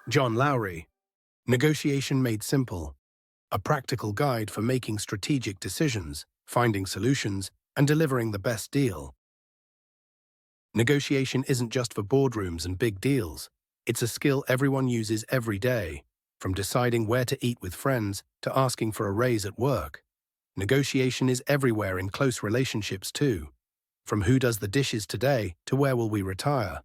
John Lowry, Negotiation Made Simple, a practical guide for making strategic decisions, finding solutions, and delivering the best deal. Negotiation isn't just for boardrooms and big deals. It's a skill everyone uses every day, from deciding where to eat with friends to asking for a raise at work. Negotiation is everywhere in close relationships too, from who does the dishes today to where will we retire.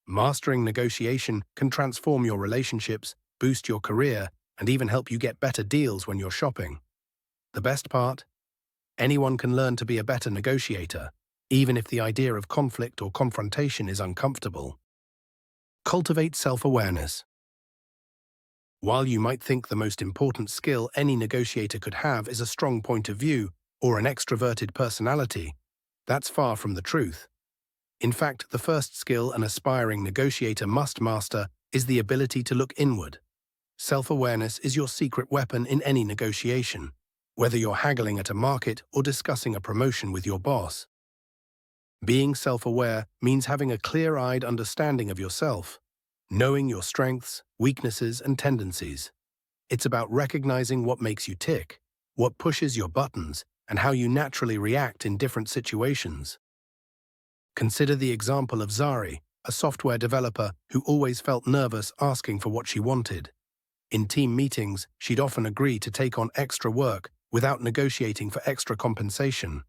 Mastering negotiation can transform your relationships, boost your career, and even help you get better deals when you're shopping. The best part? Anyone can learn to be a better negotiator, even if the idea of conflict or confrontation is uncomfortable. Cultivate self-awareness. While you might think the most important skill any negotiator could have is a strong point of view or an extroverted personality, that's far from the truth. In fact, the first skill an aspiring negotiator must master is the ability to look inward. Self-awareness is your secret weapon in any negotiation, whether you're haggling at a market or discussing a promotion with your boss. Being self-aware means having a clear-eyed understanding of yourself, knowing your strengths, weaknesses, and tendencies. It's about recognizing what makes you tick, what pushes your buttons, and how you naturally react in different situations. Consider the example of Zari, a software developer who always felt nervous asking for what she wanted. In team meetings, she'd often agree to take on extra work without negotiating for extra compensation.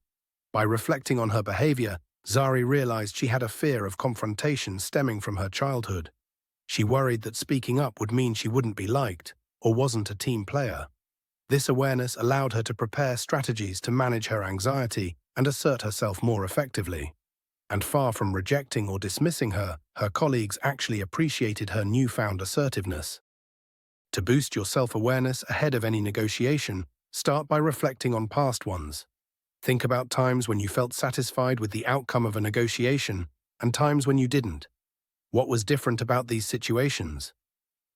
By reflecting on her behavior, Zari realized she had a fear of confrontation stemming from her childhood. She worried that speaking up would mean she wouldn't be liked or wasn't a team player. This awareness allowed her to prepare strategies to manage her anxiety and assert herself more effectively. And far from rejecting or dismissing her, her colleagues actually appreciated her newfound assertiveness. To boost your self-awareness ahead of any negotiation, start by reflecting on past ones. Think about times when you felt satisfied with the outcome of a negotiation and times when you didn't. What was different about these situations?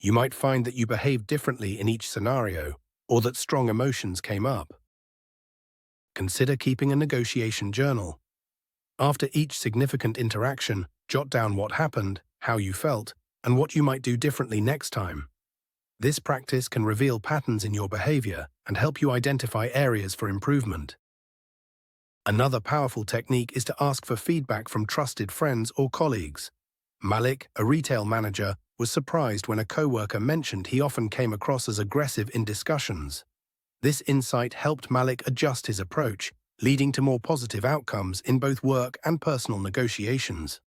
You might find that you behaved differently in each scenario, or that strong emotions came up. Consider keeping a negotiation journal. After each significant interaction, jot down what happened, how you felt, and what you might do differently next time. This practice can reveal patterns in your behavior and help you identify areas for improvement. Another powerful technique is to ask for feedback from trusted friends or colleagues. Malik, a retail manager, was surprised when a coworker mentioned he often came across as aggressive in discussions. This insight helped Malik adjust his approach, leading to more positive outcomes in both work and personal negotiations.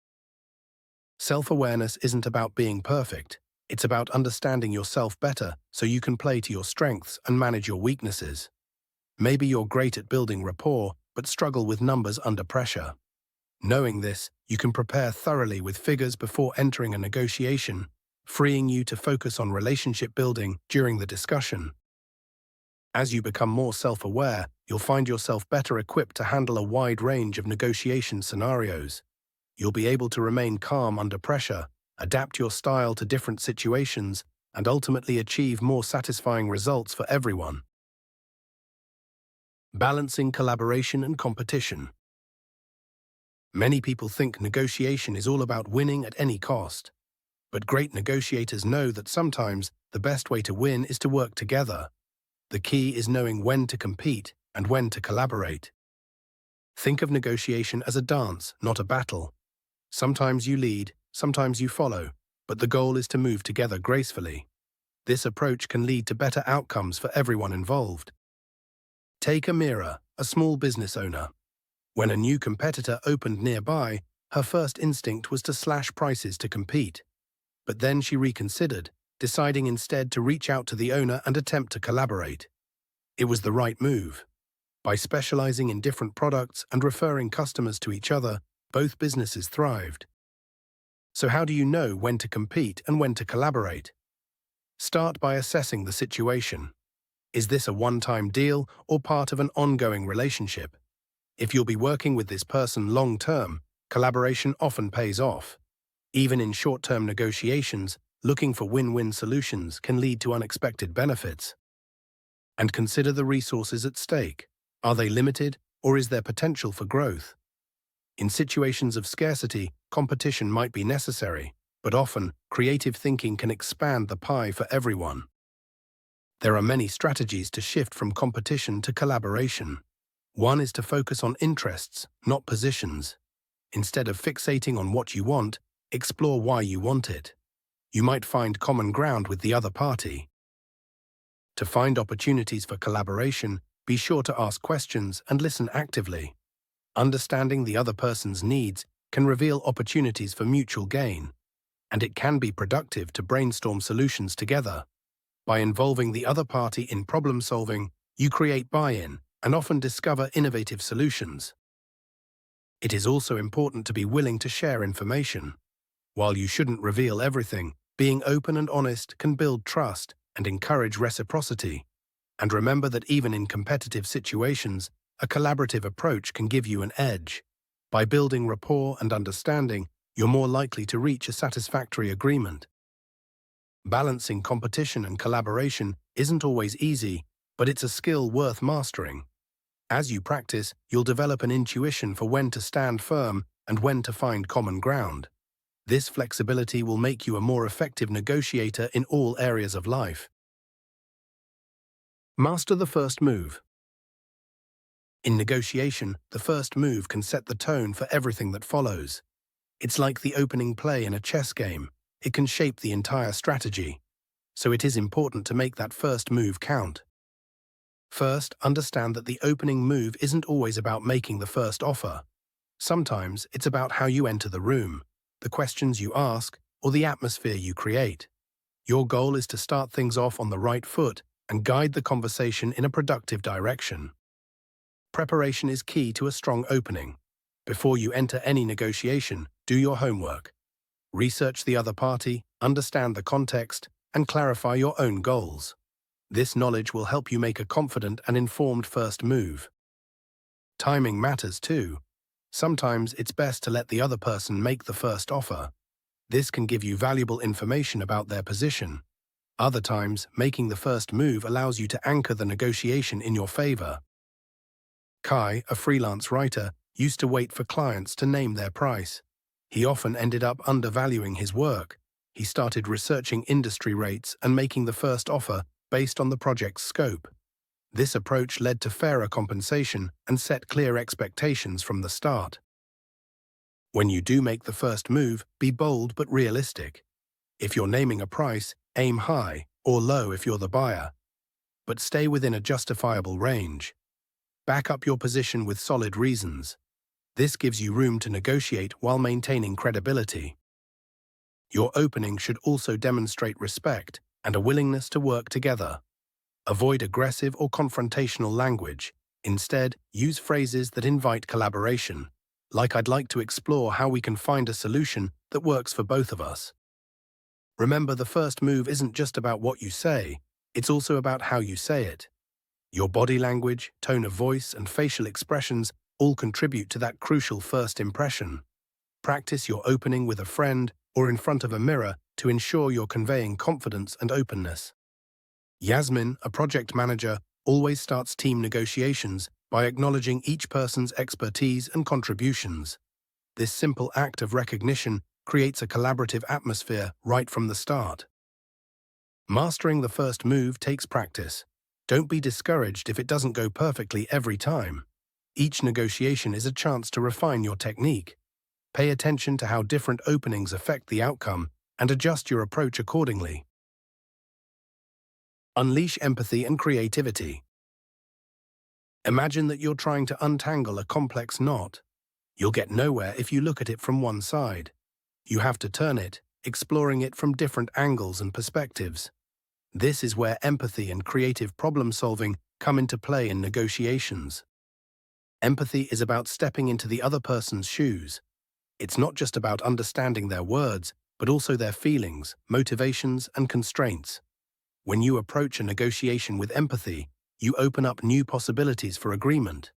Self-awareness isn't about being perfect. It's about understanding yourself better so you can play to your strengths and manage your weaknesses. Maybe you're great at building rapport, but struggle with numbers under pressure. Knowing this, you can prepare thoroughly with figures before entering a negotiation, freeing you to focus on relationship building during the discussion. As you become more self-aware, you'll find yourself better equipped to handle a wide range of negotiation scenarios. You'll be able to remain calm under pressure, adapt your style to different situations, and ultimately achieve more satisfying results for everyone. Balancing collaboration and competition. Many people think negotiation is all about winning at any cost. But great negotiators know that sometimes the best way to win is to work together. The key is knowing when to compete and when to collaborate. Think of negotiation as a dance, not a battle. Sometimes you lead, sometimes you follow, but the goal is to move together gracefully. This approach can lead to better outcomes for everyone involved. Take Amira, a small business owner. When a new competitor opened nearby, her first instinct was to slash prices to compete. But then she reconsidered, deciding instead to reach out to the owner and attempt to collaborate. It was the right move. By specializing in different products and referring customers to each other, both businesses thrived. So how do you know when to compete and when to collaborate? Start by assessing the situation. Is this a one-time deal or part of an ongoing relationship? If you'll be working with this person long-term, collaboration often pays off. Even in short-term negotiations, looking for win-win solutions can lead to unexpected benefits. And consider the resources at stake. Are they limited, or is there potential for growth? In situations of scarcity, competition might be necessary. but often creative thinking can expand the pie for everyone. There are many strategies to shift from competition to collaboration. One is to focus on interests, not positions. Instead of fixating on what you want, explore why you want it. You might find common ground with the other party. To find opportunities for collaboration, be sure to ask questions and listen actively. Understanding the other person's needs can reveal opportunities for mutual gain, and it can be productive to brainstorm solutions together. By involving the other party in problem-solving, you create buy-in and often discover innovative solutions. It is also important to be willing to share information. While you shouldn't reveal everything, being open and honest can build trust and encourage reciprocity. And remember that even in competitive situations, a collaborative approach can give you an edge. By building rapport and understanding, you're more likely to reach a satisfactory agreement. Balancing competition and collaboration isn't always easy, but it's a skill worth mastering. As you practice, you'll develop an intuition for when to stand firm and when to find common ground. This flexibility will make you a more effective negotiator in all areas of life. Master the first move. In negotiation, the first move can set the tone for everything that follows. It's like the opening play in a chess game. It can shape the entire strategy. So it is important to make that first move count. First, understand that the opening move isn't always about making the first offer. Sometimes it's about how you enter the room, the questions you ask, or the atmosphere you create. Your goal is to start things off on the right foot and guide the conversation in a productive direction. Preparation is key to a strong opening. Before you enter any negotiation, do your homework. Research the other party, understand the context, and clarify your own goals. This knowledge will help you make a confident and informed first move. Timing matters too. Sometimes it's best to let the other person make the first offer. This can give you valuable information about their position. Other times, making the first move allows you to anchor the negotiation in your favor. Kai, a freelance writer, used to wait for clients to name their price. He often ended up undervaluing his work. He started researching industry rates and making the first offer based on the project's scope. This approach led to fairer compensation and set clear expectations from the start. When you do make the first move, be bold but realistic. If you're naming a price, aim high or low if you're the buyer. But stay within a justifiable range. Back up your position with solid reasons. This gives you room to negotiate while maintaining credibility. Your opening should also demonstrate respect and a willingness to work together. Avoid aggressive or confrontational language. Instead, use phrases that invite collaboration, like "I'd like to explore how we can find a solution that works for both of us." Remember, the first move isn't just about what you say, it's also about how you say it. Your body language, tone of voice, and facial expressions all contribute to that crucial first impression. Practice your opening with a friend or in front of a mirror to ensure you're conveying confidence and openness. Yasmin, a project manager, always starts team negotiations by acknowledging each person's expertise and contributions. This simple act of recognition creates a collaborative atmosphere right from the start. Mastering the first move takes practice. Don't be discouraged if it doesn't go perfectly every time. Each negotiation is a chance to refine your technique. Pay attention to how different openings affect the outcome and adjust your approach accordingly. Unleash empathy and creativity. Imagine that you're trying to untangle a complex knot. You'll get nowhere if you look at it from one side. You have to turn it, exploring it from different angles and perspectives. This is where empathy and creative problem-solving come into play in negotiations. Empathy is about stepping into the other person's shoes. It's not just about understanding their words, but also their feelings, motivations, and constraints. When you approach a negotiation with empathy, you open up new possibilities for agreement.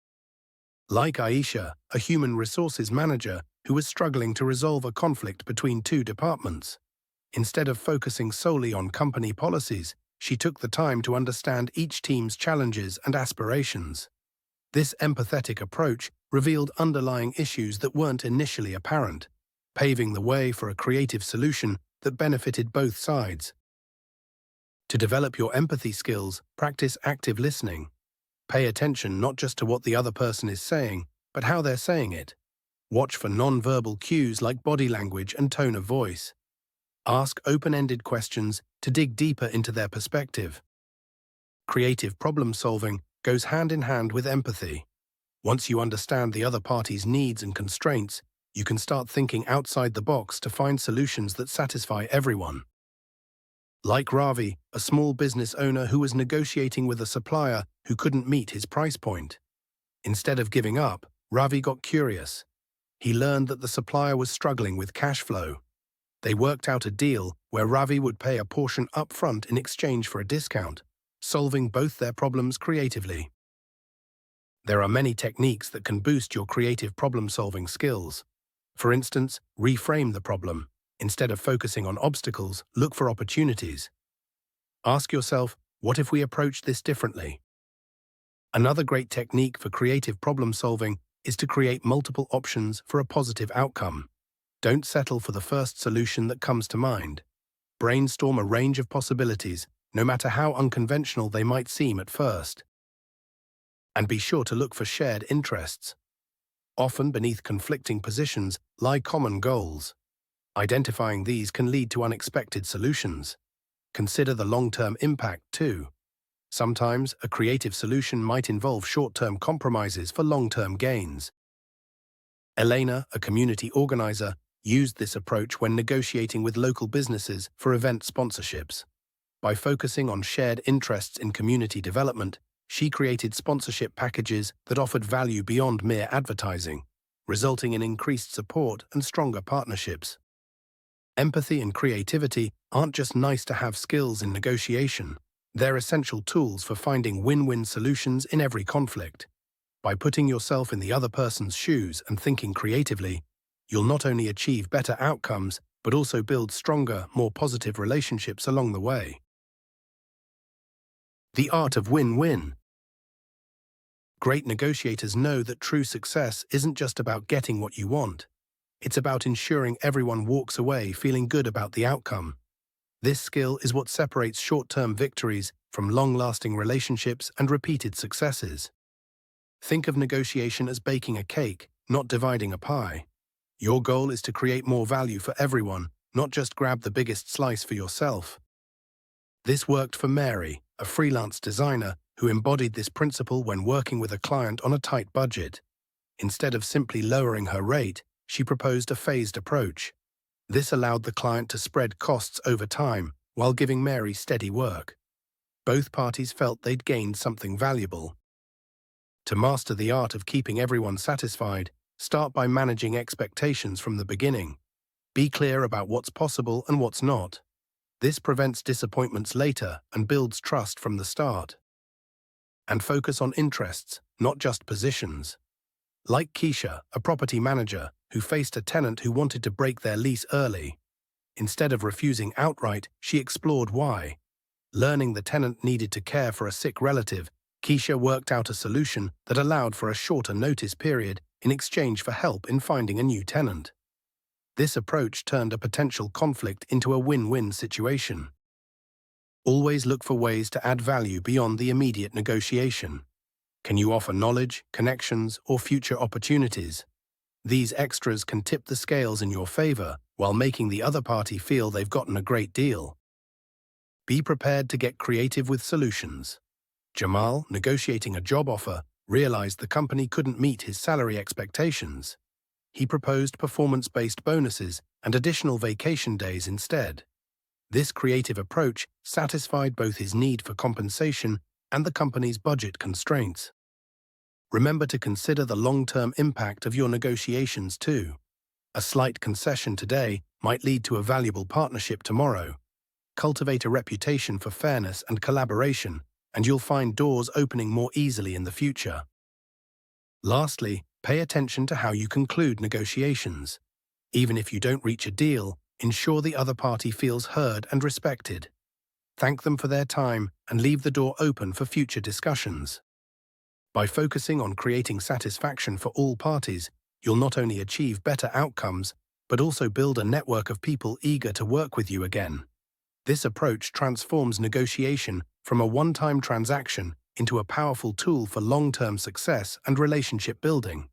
Like Aisha, a human resources manager who was struggling to resolve a conflict between two departments. Instead of focusing solely on company policies, she took the time to understand each team's challenges and aspirations. This empathetic approach revealed underlying issues that weren't initially apparent. paving the way for a creative solution that benefited both sides. To develop your empathy skills, practice active listening. Pay attention not just to what the other person is saying, but how they're saying it. Watch for non-verbal cues like body language and tone of voice. Ask open-ended questions to dig deeper into their perspective. Creative problem-solving goes hand in hand with empathy. Once you understand the other party's needs and constraints, you can start thinking outside the box to find solutions that satisfy everyone. Like Ravi, a small business owner who was negotiating with a supplier who couldn't meet his price point. Instead of giving up, Ravi got curious. He learned that the supplier was struggling with cash flow. They worked out a deal where Ravi would pay a portion upfront in exchange for a discount, solving both their problems creatively. There are many techniques that can boost your creative problem-solving skills. For instance, reframe the problem. Instead of focusing on obstacles, look for opportunities. Ask yourself, what if we approached this differently? Another great technique for creative problem-solving is to create multiple options for a positive outcome. Don't settle for the first solution that comes to mind. Brainstorm a range of possibilities, no matter how unconventional they might seem at first. And be sure to look for shared interests. Often beneath conflicting positions lie common goals. Identifying these can lead to unexpected solutions. Consider the long-term impact too. Sometimes a creative solution might involve short-term compromises for long-term gains. Elena, a community organizer, used this approach when negotiating with local businesses for event sponsorships. By focusing on shared interests in community development, she created sponsorship packages that offered value beyond mere advertising, resulting in increased support and stronger partnerships. Empathy and creativity aren't just nice-to-have skills in negotiation. They're essential tools for finding win-win solutions in every conflict. By putting yourself in the other person's shoes and thinking creatively, you'll not only achieve better outcomes, but also build stronger, more positive relationships along the way. The art of win-win. Great negotiators know that true success isn't just about getting what you want. It's about ensuring everyone walks away feeling good about the outcome. This skill is what separates short-term victories from long-lasting relationships and repeated successes. Think of negotiation as baking a cake, not dividing a pie. Your goal is to create more value for everyone, not just grab the biggest slice for yourself. This worked for Mary, a freelance designer who embodied this principle when working with a client on a tight budget. Instead of simply lowering her rate, she proposed a phased approach. This allowed the client to spread costs over time while giving Mary steady work. Both parties felt they'd gained something valuable. To master the art of keeping everyone satisfied, start by managing expectations from the beginning. Be clear about what's possible and what's not. This prevents disappointments later and builds trust from the start. And focus on interests, not just positions. Like Keisha, a property manager, who faced a tenant who wanted to break their lease early. Instead of refusing outright, she explored why. Learning the tenant needed to care for a sick relative, Keisha worked out a solution that allowed for a shorter notice period in exchange for help in finding a new tenant. This approach turned a potential conflict into a win-win situation. Always look for ways to add value beyond the immediate negotiation. Can you offer knowledge, connections, or future opportunities? These extras can tip the scales in your favor while making the other party feel they've gotten a great deal. Be prepared to get creative with solutions. Jamal, negotiating a job offer, realized the company couldn't meet his salary expectations. He proposed performance-based bonuses and additional vacation days instead. This creative approach satisfied both his need for compensation and the company's budget constraints. Remember to consider the long-term impact of your negotiations too. A slight concession today might lead to a valuable partnership tomorrow. Cultivate a reputation for fairness and collaboration, and you'll find doors opening more easily in the future. Lastly, pay attention to how you conclude negotiations. Even if you don't reach a deal, ensure the other party feels heard and respected. Thank them for their time and leave the door open for future discussions. By focusing on creating satisfaction for all parties, you'll not only achieve better outcomes, but also build a network of people eager to work with you again. This approach transforms negotiation from a one-time transaction into a powerful tool for long-term success and relationship building.